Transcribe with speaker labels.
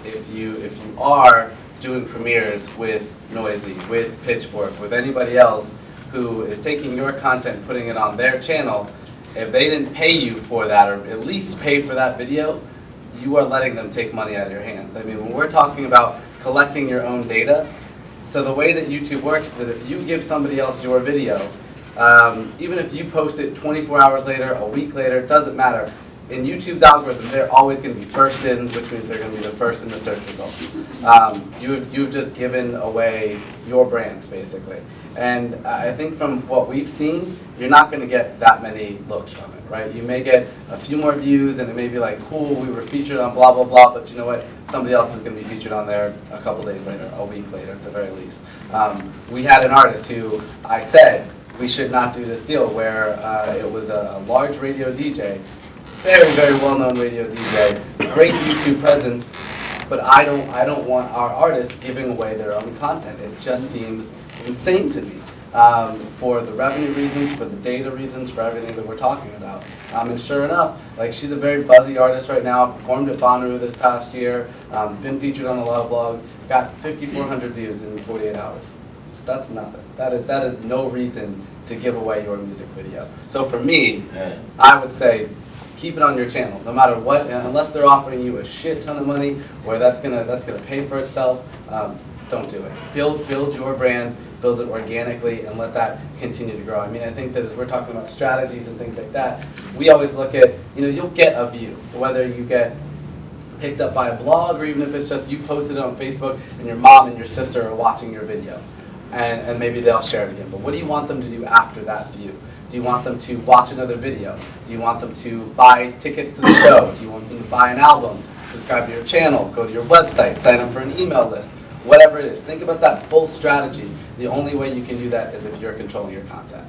Speaker 1: if you are doing premieres with Noisy, with Pitchfork, with anybody else who is taking your content, putting it on their channel, if they didn't pay you for that, or at least pay for that video, you are letting them take money out of your hands. I mean, when we're talking about collecting your own data, so the way that YouTube works is that if you give somebody else your video, even if you post it 24 hours later, a week later, it doesn't matter. In YouTube's algorithm, they're always going to be first in, which means they're going to be the first in the search results. You've just given away your brand, basically. And I think from what we've seen, you're not going to get that many looks from it, right? You may get a few more views, and it may be like, cool, we were featured on blah, blah, blah, but you know what? Somebody else is going to be featured on there a couple days later, a week later at the very least. We had an artist who I said we should not do this deal, where it was a large radio DJ, very, very well-known radio DJ, great YouTube presence, but I don't want our artists giving away their own content. It just seems insane to me, for the revenue reasons, for the data reasons, for everything that we're talking about. And sure enough, like, she's a very buzzy artist right now, performed at Bonnaroo this past year, been featured on a lot of blogs, got 5,400 views in 48 hours. That's nothing. That is no reason to give away your music video. So for me, I would say, keep it on your channel, no matter what, unless they're offering you a shit ton of money, where that's gonna pay for itself. Don't do it. Build your brand, build it organically, and let that continue to grow. I mean, I think that as we're talking about strategies and things like that, we always look at, you'll get a view, whether you get picked up by a blog, or even if it's just you posted it on Facebook and your mom and your sister are watching your video, and maybe they'll share it again. But what do you want them to do after that view? Do you want them to watch another video? Do you want them to buy tickets to the show? Do you want them to buy an album, subscribe to your channel, go to your website, sign up for an email list? Whatever it is, think about that full strategy. The only way you can do that is if you're controlling your content.